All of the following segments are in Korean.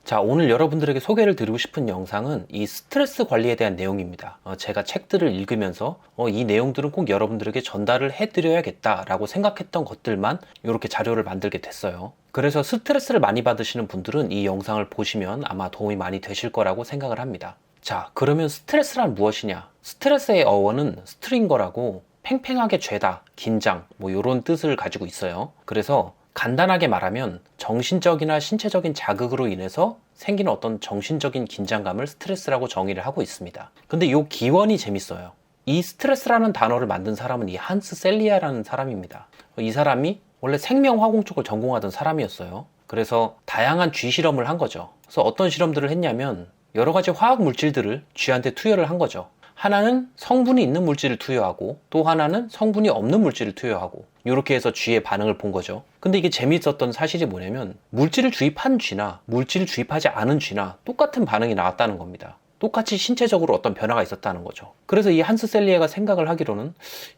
자, 오늘 여러분들에게 소개를 드리고 싶은 영상은 이 스트레스 관리에 대한 내용입니다. 제가 책들을 읽으면서 이 내용들은 꼭 여러분들에게 전달을 해드려야겠다라고 생각했던 것들만 이렇게 자료를 만들게 됐어요. 그래서 스트레스를 많이 받으시는 분들은 이 영상을 보시면 아마 도움이 많이 되실 거라고 생각을 합니다. 자, 그러면 스트레스란 무엇이냐? 스트레스의 어원은 스트링거라고 팽팽하게 죄다, 긴장, 이런 뜻을 가지고 있어요. 그래서 간단하게 말하면 정신적이나 신체적인 자극으로 인해서 생기는 어떤 정신적인 긴장감을 스트레스라고 정의를 하고 있습니다. 근데 이 기원이 재밌어요. 이 스트레스라는 단어를 만든 사람은 이 한스 셀리아라는 사람입니다. 이 사람이 원래 생명화공 쪽을 전공하던 사람이었어요. 그래서 다양한 쥐 실험을 한 거죠. 그래서 어떤 실험들을 했냐면 여러 가지 화학 물질들을 쥐한테 투여를 한 거죠. 하나는 성분이 있는 물질을 투여하고 또 하나는 성분이 없는 물질을 투여하고 이렇게 해서 쥐의 반응을 본 거죠. 근데 이게 재미있었던 사실이 뭐냐면 물질을 주입한 쥐나 물질을 주입하지 않은 쥐나 똑같은 반응이 나왔다는 겁니다. 똑같이 신체적으로 어떤 변화가 있었다는 거죠. 그래서 이 한스 셀리에가 생각을 하기로는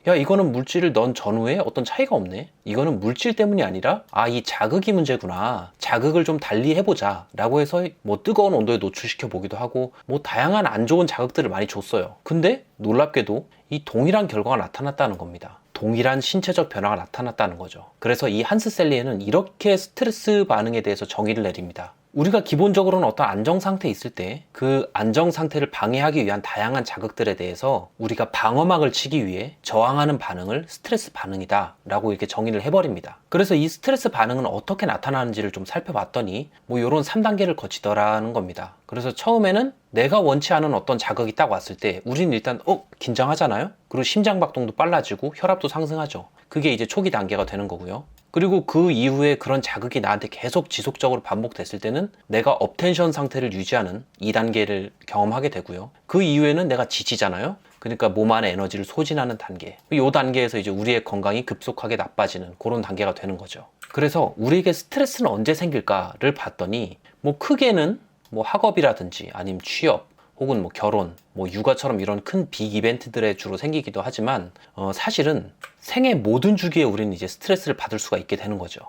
야, 이거는 물질을 넣은 전후에 어떤 차이가 없네. 이거는 물질 때문이 아니라 이 자극이 문제구나. 자극을 좀 달리 해보자 라고 해서 뜨거운 온도에 노출시켜 보기도 하고 다양한 안 좋은 자극들을 많이 줬어요. 근데 놀랍게도 이 동일한 결과가 나타났다는 겁니다. 동일한 신체적 변화가 나타났다는 거죠. 그래서 이 한스 셀리에는 이렇게 스트레스 반응에 대해서 정의를 내립니다. 우리가 기본적으로는 어떤 안정 상태에 있을 때 그 안정 상태를 방해하기 위한 다양한 자극들에 대해서 우리가 방어막을 치기 위해 저항하는 반응을 스트레스 반응이다 라고 이렇게 정의를 해버립니다. 그래서 이 스트레스 반응은 어떻게 나타나는지를 좀 살펴봤더니 이런 3단계를 거치더라는 겁니다. 그래서 처음에는 내가 원치 않은 어떤 자극이 딱 왔을 때 우리는 일단 긴장하잖아요. 그리고 심장박동도 빨라지고 혈압도 상승하죠. 그게 이제 초기 단계가 되는 거고요. 그리고 그 이후에 그런 자극이 나한테 계속 지속적으로 반복됐을 때는 내가 업텐션 상태를 유지하는 2단계를 경험하게 되고요. 그 이후에는 내가 지치잖아요. 그러니까 몸 안에 에너지를 소진하는 단계. 이 단계에서 이제 우리의 건강이 급속하게 나빠지는 그런 단계가 되는 거죠. 그래서 우리에게 스트레스는 언제 생길까를 봤더니 크게는 학업이라든지 아니면 취업 혹은 결혼, 육아처럼 이런 큰 빅 이벤트들에 주로 생기기도 하지만 사실은 생애 모든 주기에 우리는 이제 스트레스를 받을 수가 있게 되는 거죠.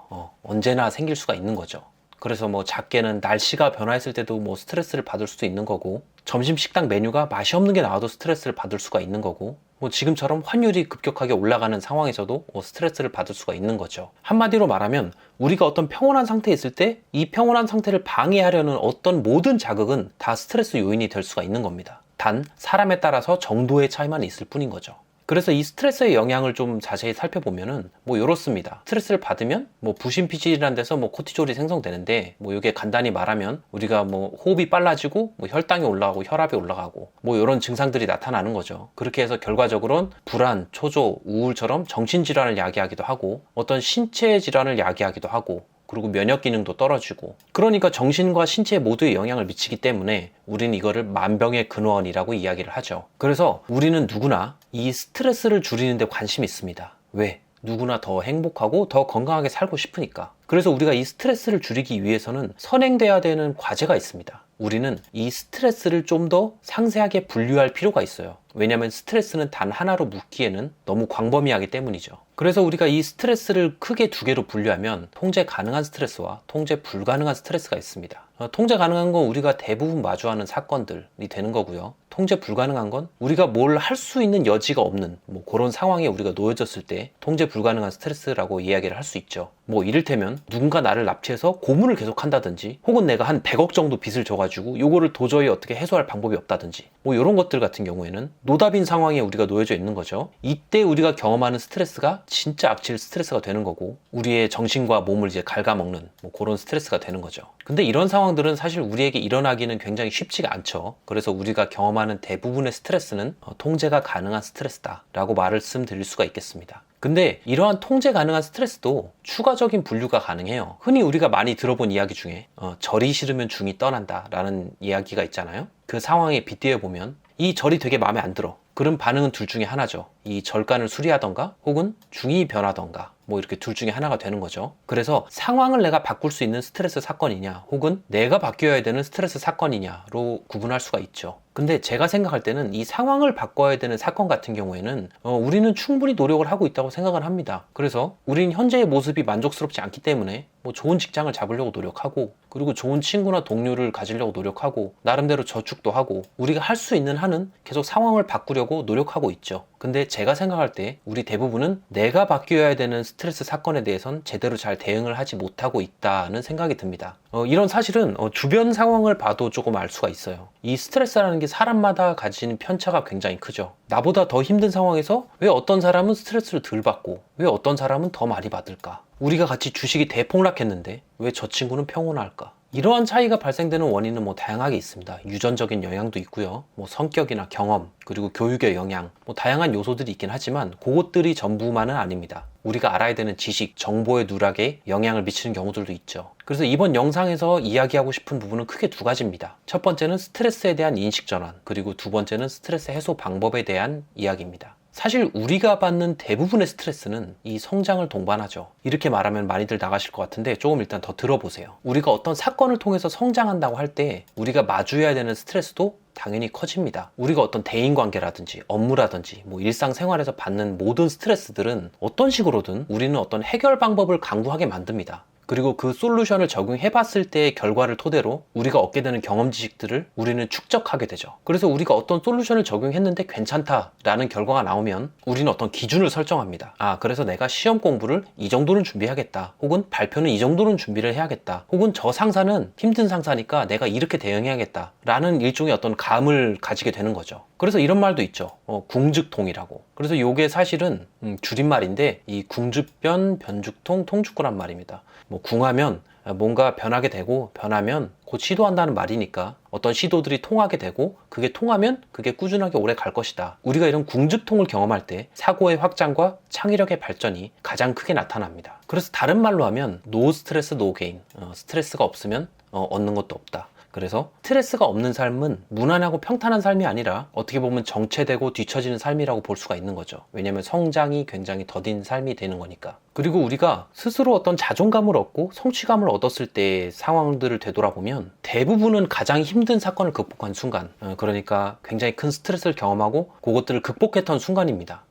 언제나 생길 수가 있는 거죠. 그래서 작게는 날씨가 변화했을 때도 스트레스를 받을 수도 있는 거고 점심 식당 메뉴가 맛이 없는 게 나와도 스트레스를 받을 수가 있는 거고 지금처럼 환율이 급격하게 올라가는 상황에서도 스트레스를 받을 수가 있는 거죠. 한마디로 말하면 우리가 어떤 평온한 상태에 있을 때 이 평온한 상태를 방해하려는 어떤 모든 자극은 다 스트레스 요인이 될 수가 있는 겁니다. 단 사람에 따라서 정도의 차이만 있을 뿐인 거죠. 그래서 이 스트레스의 영향을 좀 자세히 살펴보면은 이렇습니다. 스트레스를 받으면 부신피질이라는 데서 코티졸이 생성되는데 이게 간단히 말하면 우리가 호흡이 빨라지고 혈당이 올라가고 혈압이 올라가고 이런 증상들이 나타나는 거죠. 그렇게 해서 결과적으로는 불안, 초조, 우울처럼 정신질환을 야기하기도 하고 어떤 신체 질환을 야기하기도 하고 그리고 면역 기능도 떨어지고 그러니까 정신과 신체 모두에 영향을 미치기 때문에 우리는 이거를 만병의 근원이라고 이야기를 하죠. 그래서 우리는 누구나 이 스트레스를 줄이는 데 관심이 있습니다. 왜? 누구나 더 행복하고 더 건강하게 살고 싶으니까. 그래서 우리가 이 스트레스를 줄이기 위해서는 선행돼야 되는 과제가 있습니다. 우리는 이 스트레스를 좀 더 상세하게 분류할 필요가 있어요. 왜냐하면 스트레스는 단 하나로 묶기에는 너무 광범위하기 때문이죠. 그래서 우리가 이 스트레스를 크게 두 개로 분류하면 통제 가능한 스트레스와 통제 불가능한 스트레스가 있습니다. 통제 가능한 건 우리가 대부분 마주하는 사건들이 되는 거고요. 통제 불가능한 건 우리가 뭘 할 수 있는 여지가 없는 그런 상황에 우리가 놓여졌을 때 통제 불가능한 스트레스라고 이야기를 할 수 있죠. 이를테면 누군가 나를 납치해서 고문을 계속 한다든지 혹은 내가 한 100억 정도 빚을 져가지고 요거를 도저히 어떻게 해소할 방법이 없다든지 이런 것들 같은 경우에는 노답인 상황에 우리가 놓여져 있는 거죠. 이때 우리가 경험하는 스트레스가 진짜 악질 스트레스가 되는 거고 우리의 정신과 몸을 이제 갉아먹는 그런 스트레스가 되는 거죠. 근데 이런 상황들은 사실 우리에게 일어나기는 굉장히 쉽지가 않죠. 그래서 우리가 경험하는 대부분의 스트레스는 통제가 가능한 스트레스다 라고 말씀드릴 수가 있겠습니다. 근데 이러한 통제 가능한 스트레스도 추가적인 분류가 가능해요. 흔히 우리가 많이 들어본 이야기 중에 절이 싫으면 중이 떠난다 라는 이야기가 있잖아요. 그 상황에 빗대어 보면 이 절이 되게 마음에 안 들어. 그런 반응은 둘 중에 하나죠. 이 절간을 수리하던가 혹은 중이 변하던가 이렇게 둘 중에 하나가 되는 거죠. 그래서 상황을 내가 바꿀 수 있는 스트레스 사건이냐 혹은 내가 바뀌어야 되는 스트레스 사건이냐로 구분할 수가 있죠. 근데 제가 생각할 때는 이 상황을 바꿔야 되는 사건 같은 경우에는 우리는 충분히 노력을 하고 있다고 생각을 합니다. 그래서 우리는 현재의 모습이 만족스럽지 않기 때문에 뭐 좋은 직장을 잡으려고 노력하고, 그리고 좋은 친구나 동료를 가지려고 노력하고, 나름대로 저축도 하고, 우리가 할 수 있는 한은 계속 상황을 바꾸려고 노력하고 있죠. 근데 제가 생각할 때 우리 대부분은 내가 바뀌어야 되는 스트레스 사건에 대해선 제대로 잘 대응을 하지 못하고 있다는 생각이 듭니다. 이런 사실은 주변 상황을 봐도 조금 알 수가 있어요. 이 스트레스라는 게 사람마다 가지는 편차가 굉장히 크죠. 나보다 더 힘든 상황에서 왜 어떤 사람은 스트레스를 덜 받고 왜 어떤 사람은 더 많이 받을까? 우리가 같이 주식이 대폭락했는데 왜 저 친구는 평온할까? 이러한 차이가 발생되는 원인은 뭐 다양하게 있습니다. 유전적인 영향도 있고요. 뭐 성격이나 경험, 그리고 교육의 영향, 뭐 다양한 요소들이 있긴 하지만 그것들이 전부만은 아닙니다. 우리가 알아야 되는 지식, 정보의 누락에 영향을 미치는 경우들도 있죠. 그래서 이번 영상에서 이야기하고 싶은 부분은 크게 두 가지입니다. 첫 번째는 스트레스에 대한 인식 전환, 그리고 두 번째는 스트레스 해소 방법에 대한 이야기입니다. 사실 우리가 받는 대부분의 스트레스는 이 성장을 동반하죠. 이렇게 말하면 많이들 나가실 것 같은데 조금 일단 더 들어보세요. 우리가 어떤 사건을 통해서 성장한다고 할 때 우리가 마주해야 되는 스트레스도 당연히 커집니다. 우리가 어떤 대인관계라든지 업무라든지 뭐 일상생활에서 받는 모든 스트레스들은 어떤 식으로든 우리는 어떤 해결 방법을 강구하게 만듭니다. 그리고 그 솔루션을 적용해 봤을 때의 결과를 토대로 우리가 얻게 되는 경험 지식들을 우리는 축적하게 되죠. 그래서 우리가 어떤 솔루션을 적용했는데 괜찮다라는 결과가 나오면 우리는 어떤 기준을 설정합니다. 그래서 내가 시험 공부를 이 정도는 준비하겠다, 혹은 발표는 이 정도는 준비를 해야겠다, 혹은 저 상사는 힘든 상사니까 내가 이렇게 대응해야겠다 라는 일종의 어떤 감을 가지게 되는 거죠. 그래서 이런 말도 있죠. 궁즉통이라고. 그래서 이게 사실은 줄임말인데, 이 궁즉변, 변죽통, 통죽구란 말입니다. 뭐 궁하면 뭔가 변하게 되고, 변하면 곧 시도한다는 말이니까 어떤 시도들이 통하게 되고, 그게 통하면 그게 꾸준하게 오래 갈 것이다. 우리가 이런 궁즉통을 경험할 때 사고의 확장과 창의력의 발전이 가장 크게 나타납니다. 그래서 다른 말로 하면 노 스트레스 노 게인, 스트레스가 없으면 얻는 것도 없다. 그래서 스트레스가 없는 삶은 무난하고 평탄한 삶이 아니라 어떻게 보면 정체되고 뒤처지는 삶이라고 볼 수가 있는 거죠. 왜냐하면 성장이 굉장히 더딘 삶이 되는 거니까. 그리고 우리가 스스로 어떤 자존감을 얻고 성취감을 얻었을 때의 상황들을 되돌아보면 대부분은 가장 힘든 사건을 극복한 순간, 그러니까 굉장히 큰 스트레스를 경험하고 그것들을 극복했던 순간입니다.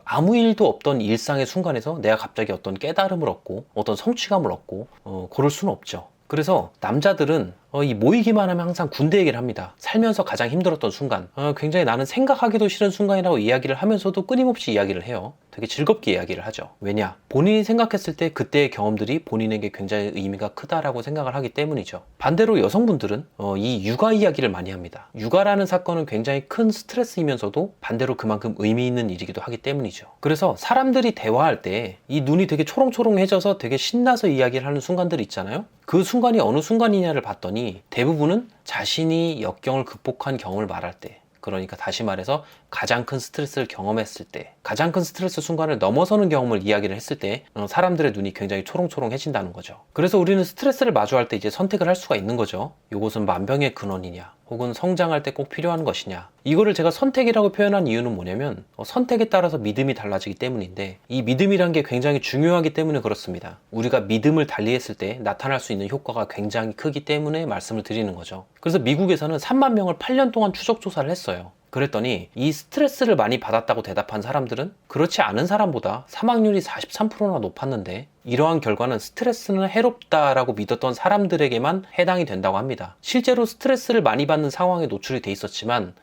아무 일도 없던 일상의 순간에서 내가 갑자기 어떤 깨달음을 얻고 어떤 성취감을 얻고 그럴 수는 없죠. 그래서 남자들은 이 모이기만 하면 항상 군대 얘기를 합니다. 살면서 가장 힘들었던 순간, 굉장히 나는 생각하기도 싫은 순간이라고 이야기를 하면서도 끊임없이 이야기를 해요. 되게 즐겁게 이야기를 하죠. 왜냐? 본인이 생각했을 때 그때의 경험들이 본인에게 굉장히 의미가 크다라고 생각을 하기 때문이죠. 반대로 여성분들은 이 육아 이야기를 많이 합니다. 육아라는 사건은 굉장히 큰 스트레스이면서도 반대로 그만큼 의미 있는 일이기도 하기 때문이죠. 그래서 사람들이 대화할 때 이 눈이 되게 초롱초롱해져서 되게 신나서 이야기를 하는 순간들이 있잖아요. 그 순간이 어느 순간이냐를 봤더니 대부분은 자신이 역경을 극복한 경험을 말할 때, 그러니까 다시 말해서 가장 큰 스트레스를 경험했을 때, 가장 큰 스트레스 순간을 넘어서는 경험을 이야기를 했을 때 사람들의 눈이 굉장히 초롱초롱해진다는 거죠. 그래서 우리는 스트레스를 마주할 때 이제 선택을 할 수가 있는 거죠. 이것은 만병의 근원이냐, 혹은 성장할 때 꼭 필요한 것이냐. 이거를 제가 선택이라고 표현한 이유는 뭐냐면 선택에 따라서 믿음이 달라지기 때문인데, 이 믿음이란 게 굉장히 중요하기 때문에 그렇습니다. 우리가 믿음을 달리했을 때 나타날 수 있는 효과가 굉장히 크기 때문에 말씀을 드리는 거죠. 그래서 미국에서는 3만 명을 8년 동안 추적 조사를 했어요. 그랬더니 이 스트레스를 많이 받았다고 대답한 사람들은 그렇지 않은 사람보다 사망률이 43%나 높았는데, 이러한 결과는 스트레스는 해롭다라고 믿었던 사람들에게만 해당이 된다고 합니다. 실제로 스트레스를 많이 받는 상황에 노출이 돼 있었지만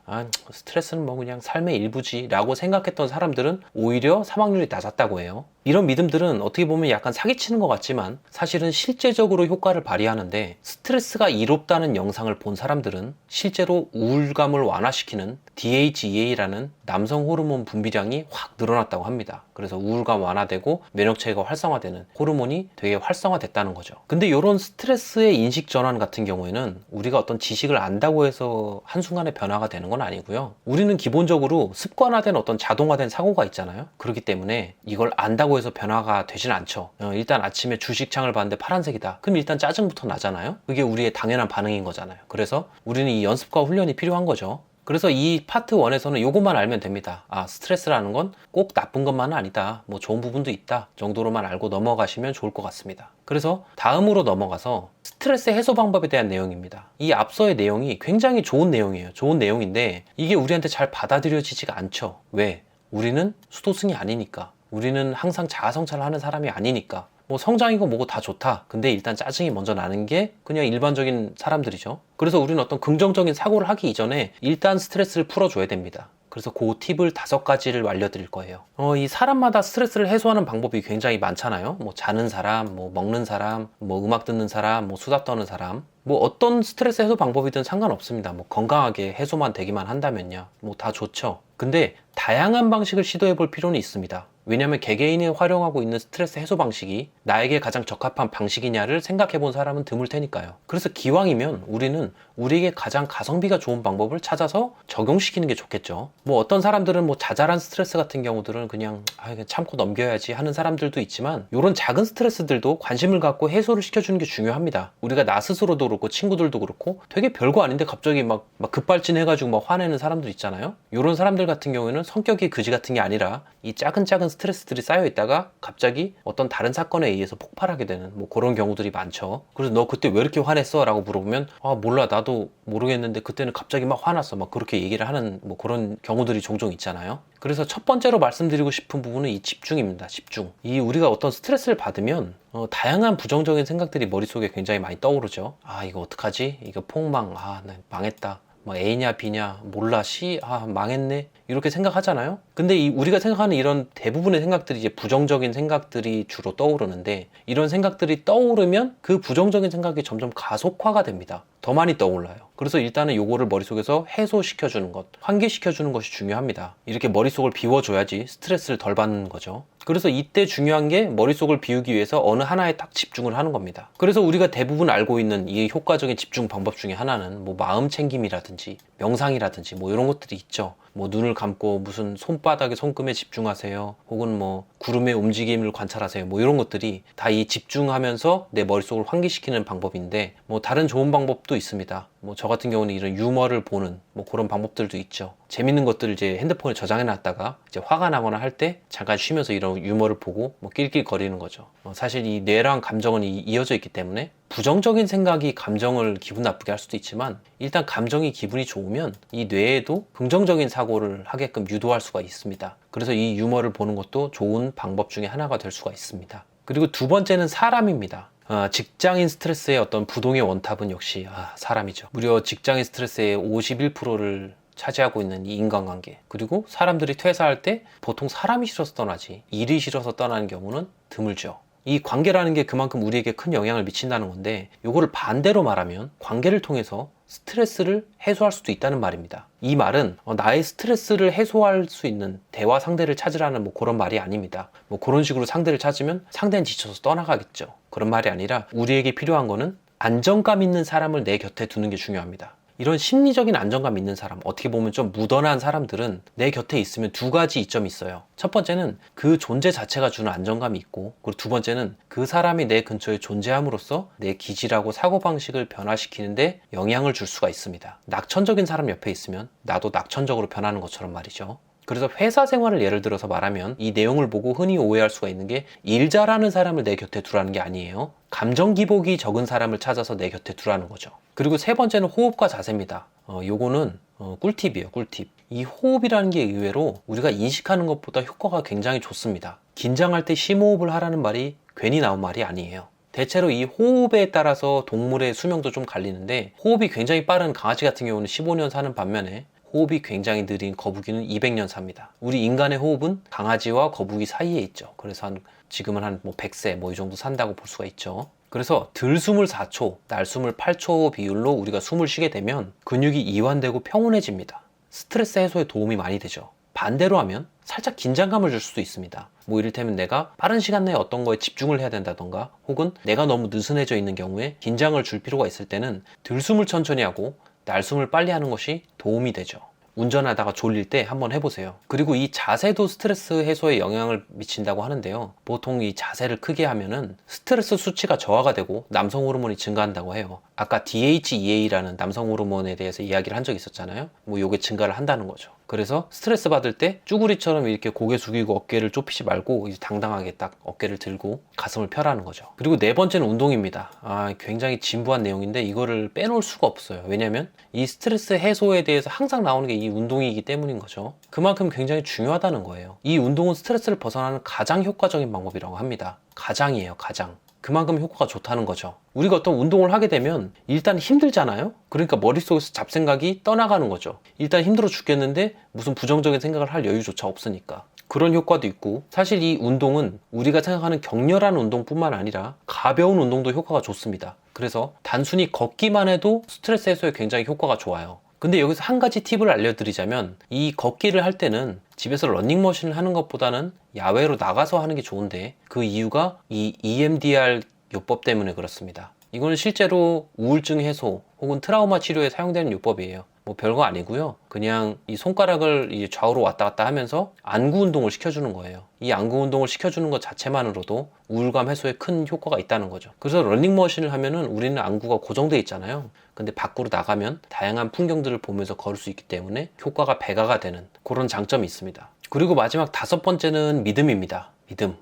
스트레스는 뭐 그냥 삶의 일부지 라고 생각했던 사람들은 오히려 사망률이 낮았다고 해요. 이런 믿음들은 어떻게 보면 약간 사기치는 것 같지만 사실은 실제적으로 효과를 발휘하는데, 스트레스가 이롭다는 영상을 본 사람들은 실제로 우울감을 완화시키는 DHEA라는 남성 호르몬 분비량이 확 늘어났다고 합니다. 그래서 우울감 완화되고 면역체계가 활성화되는 호르몬이 되게 활성화됐다는 거죠. 근데 이런 스트레스의 인식 전환 같은 경우에는 우리가 어떤 지식을 안다고 해서 한순간에 변화가 되는 건 아니고요. 우리는 기본적으로 습관화된 어떤 자동화된 사고가 있잖아요. 그렇기 때문에 이걸 안다고 해서 변화가 되진 않죠. 일단 아침에 주식창을 봤는데 파란색이다. 그럼 일단 짜증부터 나잖아요. 그게 우리의 당연한 반응인 거잖아요. 그래서 우리는 이 연습과 훈련이 필요한 거죠. 그래서 이 파트 1에서는 이것만 알면 됩니다. 아, 스트레스라는 건 꼭 나쁜 것만은 아니다. 뭐 좋은 부분도 있다 정도로만 알고 넘어가시면 좋을 것 같습니다. 그래서 다음으로 넘어가서 스트레스 해소 방법에 대한 내용입니다. 이 앞서의 내용이 굉장히 좋은 내용이에요. 좋은 내용인데 이게 우리한테 잘 받아들여지지가 않죠. 왜? 우리는 수도승이 아니니까. 우리는 항상 자아성찰을 하는 사람이 아니니까. 뭐 성장이고 뭐고 다 좋다. 근데 일단 짜증이 먼저 나는 게 그냥 일반적인 사람들이죠. 그래서 우리는 어떤 긍정적인 사고를 하기 이전에 일단 스트레스를 풀어줘야 됩니다. 그래서 그 팁을 5가지를 알려드릴 거예요. 이 사람마다 스트레스를 해소하는 방법이 굉장히 많잖아요. 뭐 자는 사람, 뭐 먹는 사람, 뭐 음악 듣는 사람, 뭐 수다 떠는 사람. 뭐 어떤 스트레스 해소 방법이든 상관없습니다. 뭐 건강하게 해소만 되기만 한다면요. 뭐 다 좋죠. 근데 다양한 방식을 시도해 볼 필요는 있습니다. 왜냐하면 개개인이 활용하고 있는 스트레스 해소 방식이 나에게 가장 적합한 방식이냐를 생각해 본 사람은 드물 테니까요. 그래서 기왕이면 우리는 우리에게 가장 가성비가 좋은 방법을 찾아서 적용시키는 게 좋겠죠. 뭐 어떤 사람들은 뭐 자잘한 스트레스 같은 경우들은 그냥 참고 넘겨야지 하는 사람들도 있지만 이런 작은 스트레스들도 관심을 갖고 해소를 시켜주는 게 중요합니다. 우리가 나 스스로도 그렇고 친구들도 그렇고 되게 별거 아닌데 갑자기 막 급발진해가지고 막 화내는 사람들 있잖아요. 이런 사람들 같은 경우에는 성격이 그지 같은 게 아니라 이 작은 스트레스들이 쌓여 있다가 갑자기 어떤 다른 사건에 의해서 폭발하게 되는 뭐 그런 경우들이 많죠. 그래서 너 그때 왜 이렇게 화냈어? 라고 물어보면 아 몰라 나도 모르겠는데 그때는 갑자기 막 화났어 막 그렇게 얘기를 하는 뭐 그런 경우들이 종종 있잖아요. 그래서 첫 번째로 말씀드리고 싶은 부분은 이 집중입니다. 집중. 이 우리가 어떤 스트레스를 받으면 다양한 부정적인 생각들이 머릿속에 굉장히 많이 떠오르죠. 아 이거 어떡하지? 이거 폭망. 아 나 망했다. 뭐 A냐 B냐 몰라 C 망했네 이렇게 생각하잖아요. 근데 우리가 생각하는 이런 대부분의 생각들이 이제 부정적인 생각들이 주로 떠오르는데 이런 생각들이 떠오르면 그 부정적인 생각이 점점 가속화가 됩니다. 더 많이 떠올라요. 그래서 일단은 요거를 머릿속에서 해소시켜주는 것, 환기시켜주는 것이 중요합니다. 이렇게 머릿속을 비워줘야지 스트레스를 덜 받는 거죠. 그래서 이때 중요한 게 머릿속을 비우기 위해서 어느 하나에 딱 집중을 하는 겁니다. 그래서 우리가 대부분 알고 있는 이 효과적인 집중 방법 중에 하나는 뭐 마음 챙김이라든지 명상이라든지 뭐 이런 것들이 있죠. 뭐 눈을 감고 무슨 손바닥에 손금에 집중하세요. 혹은 뭐 구름의 움직임을 관찰하세요. 뭐 이런 것들이 다 이 집중하면서 내 머릿속을 환기시키는 방법인데 뭐 다른 좋은 방법도 있습니다. 뭐 저 같은 경우는 이런 유머를 보는 뭐 그런 방법들도 있죠. 재밌는 것들을 이제 핸드폰에 저장해 놨다가 이제 화가 나거나 할 때 잠깐 쉬면서 이런 유머를 보고 뭐 낄낄거리는 거죠. 사실 이 뇌랑 감정은 이어져 있기 때문에 부정적인 생각이 감정을 기분 나쁘게 할 수도 있지만 일단 감정이 기분이 좋으면 이 뇌에도 긍정적인 사고를 하게끔 유도할 수가 있습니다. 그래서 이 유머를 보는 것도 좋은 방법 중에 하나가 될 수가 있습니다. 그리고 두 번째는 사람입니다. 직장인 스트레스의 어떤 부동의 원탑은 역시 사람이죠. 무려 직장인 스트레스의 51%를 차지하고 있는 이 인간관계. 그리고 사람들이 퇴사할 때 보통 사람이 싫어서 떠나지 일이 싫어서 떠나는 경우는 드물죠. 이 관계라는 게 그만큼 우리에게 큰 영향을 미친다는 건데 이거를 반대로 말하면 관계를 통해서 스트레스를 해소할 수도 있다는 말입니다. 이 말은 나의 스트레스를 해소할 수 있는 대화 상대를 찾으라는 뭐 그런 말이 아닙니다. 뭐 그런 식으로 상대를 찾으면 상대는 지쳐서 떠나가겠죠. 그런 말이 아니라 우리에게 필요한 거는 안정감 있는 사람을 내 곁에 두는 게 중요합니다. 이런 심리적인 안정감 있는 사람, 어떻게 보면 좀 무던한 사람들은 내 곁에 있으면 두 가지 이점이 있어요. 첫 번째는 그 존재 자체가 주는 안정감이 있고, 그리고 두 번째는 그 사람이 내 근처에 존재함으로써 내 기질하고 사고방식을 변화시키는데 영향을 줄 수가 있습니다. 낙천적인 사람 옆에 있으면 나도 낙천적으로 변하는 것처럼 말이죠. 그래서 회사 생활을 예를 들어서 말하면 이 내용을 보고 흔히 오해할 수가 있는 게 일 잘하는 사람을 내 곁에 두라는 게 아니에요. 감정 기복이 적은 사람을 찾아서 내 곁에 두라는 거죠. 그리고 세 번째는 호흡과 자세입니다. 요거는 꿀팁이에요. 꿀팁. 이 호흡이라는 게 의외로 우리가 인식하는 것보다 효과가 굉장히 좋습니다. 긴장할 때 심호흡을 하라는 말이 괜히 나온 말이 아니에요. 대체로 이 호흡에 따라서 동물의 수명도 좀 갈리는데 호흡이 굉장히 빠른 강아지 같은 경우는 15년 사는 반면에 호흡이 굉장히 느린 거북이는 200년 삽니다. 우리 인간의 호흡은 강아지와 거북이 사이에 있죠. 그래서 지금은 한 100세 이 정도 산다고 볼 수가 있죠. 그래서 들숨을 4초, 날숨을 8초 비율로 우리가 숨을 쉬게 되면 근육이 이완되고 평온해집니다. 스트레스 해소에 도움이 많이 되죠. 반대로 하면 살짝 긴장감을 줄 수도 있습니다. 뭐 이를테면 내가 빠른 시간 내에 어떤 거에 집중을 해야 된다던가 혹은 내가 너무 느슨해져 있는 경우에 긴장을 줄 필요가 있을 때는 들숨을 천천히 하고 날숨을 빨리 하는 것이 도움이 되죠. 운전하다가 졸릴 때 한번 해보세요. 그리고 이 자세도 스트레스 해소에 영향을 미친다고 하는데요. 보통 이 자세를 크게 하면은 스트레스 수치가 저하가 되고 남성 호르몬이 증가한다고 해요. 아까 DHEA라는 남성 호르몬에 대해서 이야기를 한 적이 있었잖아요. 뭐 요게 증가를 한다는 거죠. 그래서 스트레스 받을 때 쭈구리처럼 이렇게 고개 숙이고 어깨를 좁히지 말고 이제 당당하게 딱 어깨를 들고 가슴을 펴라는 거죠. 그리고 네 번째는 운동입니다. 굉장히 진부한 내용인데 이거를 빼놓을 수가 없어요. 왜냐면 이 스트레스 해소에 대해서 항상 나오는 게 이 운동이기 때문인 거죠. 그만큼 굉장히 중요하다는 거예요. 이 운동은 스트레스를 벗어나는 가장 효과적인 방법이라고 합니다. 가장이에요, 가장. 그만큼 효과가 좋다는 거죠. 우리가 어떤 운동을 하게 되면 일단 힘들잖아요. 그러니까 머릿속에서 잡생각이 떠나가는 거죠. 일단 힘들어 죽겠는데 무슨 부정적인 생각을 할 여유조차 없으니까. 그런 효과도 있고, 사실 이 운동은 우리가 생각하는 격렬한 운동뿐만 아니라 가벼운 운동도 효과가 좋습니다. 그래서 단순히 걷기만 해도 스트레스 해소에 굉장히 효과가 좋아요. 근데 여기서 한 가지 팁을 알려드리자면, 이 걷기를 할 때는 집에서 러닝머신을 하는 것보다는 야외로 나가서 하는 게 좋은데, 그 이유가 이 EMDR 요법 때문에 그렇습니다. 이거는 실제로 우울증 해소 혹은 트라우마 치료에 사용되는 요법이에요. 뭐 별거 아니고요. 그냥 이 손가락을 이제 좌우로 왔다 갔다 하면서 안구 운동을 시켜주는 거예요. 이 안구 운동을 시켜주는 것 자체만으로도 우울감 해소에 큰 효과가 있다는 거죠. 그래서 러닝머신을 하면은 우리는 안구가 고정돼 있잖아요. 근데 밖으로 나가면 다양한 풍경들을 보면서 걸을 수 있기 때문에 효과가 배가가 되는 그런 장점이 있습니다. 그리고 마지막 다섯 번째는 믿음입니다. 믿음.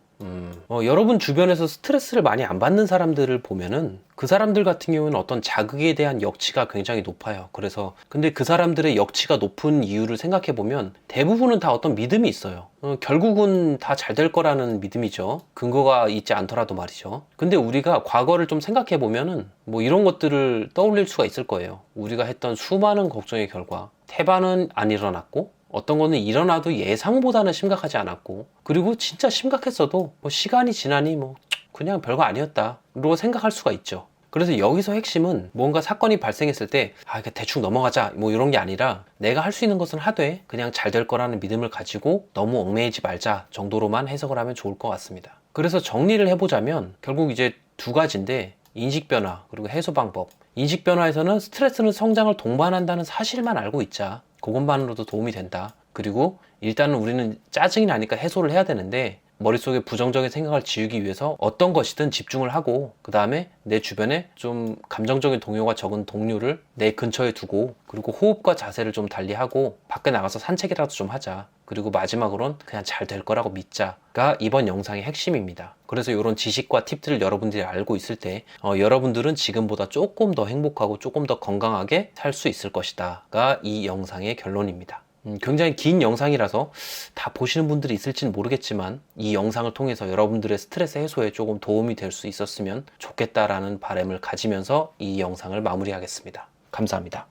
여러분 주변에서 스트레스를 많이 안 받는 사람들을 보면은 그 사람들 같은 경우는 어떤 자극에 대한 역치가 굉장히 높아요. 그래서 근데 그 사람들의 역치가 높은 이유를 생각해 보면 대부분은 다 어떤 믿음이 있어요. 결국은 다 잘 될 거라는 믿음이죠. 근거가 있지 않더라도 말이죠. 근데 우리가 과거를 좀 생각해 보면은 뭐 이런 것들을 떠올릴 수가 있을 거예요. 우리가 했던 수많은 걱정의 결과 태반은 안 일어났고, 어떤 거는 일어나도 예상보다는 심각하지 않았고, 그리고 진짜 심각했어도 뭐 시간이 지나니 뭐 그냥 별거 아니었다 로 생각할 수가 있죠. 그래서 여기서 핵심은 뭔가 사건이 발생했을 때 대충 넘어가자 뭐 이런 게 아니라, 내가 할 수 있는 것은 하되 그냥 잘 될 거라는 믿음을 가지고 너무 얽매이지 말자 정도로만 해석을 하면 좋을 것 같습니다. 그래서 정리를 해보자면 결국 이제 두 가지인데, 인식 변화 그리고 해소 방법. 인식 변화에서는 스트레스는 성장을 동반한다는 사실만 알고 있자. 그것만으로도 도움이 된다. 그리고 일단은 우리는 짜증이 나니까 해소를 해야 되는데, 머릿속에 부정적인 생각을 지우기 위해서 어떤 것이든 집중을 하고, 그 다음에 내 주변에 좀 감정적인 동요가 적은 동료를 내 근처에 두고, 그리고 호흡과 자세를 좀 달리하고 밖에 나가서 산책이라도 좀 하자. 그리고 마지막으로는 그냥 잘 될 거라고 믿자가 이번 영상의 핵심입니다. 그래서 이런 지식과 팁들을 여러분들이 알고 있을 때 여러분들은 지금보다 조금 더 행복하고 조금 더 건강하게 살 수 있을 것이다가 이 영상의 결론입니다. 굉장히 긴 영상이라서 다 보시는 분들이 있을지는 모르겠지만, 이 영상을 통해서 여러분들의 스트레스 해소에 조금 도움이 될 수 있었으면 좋겠다라는 바람을 가지면서 이 영상을 마무리하겠습니다. 감사합니다.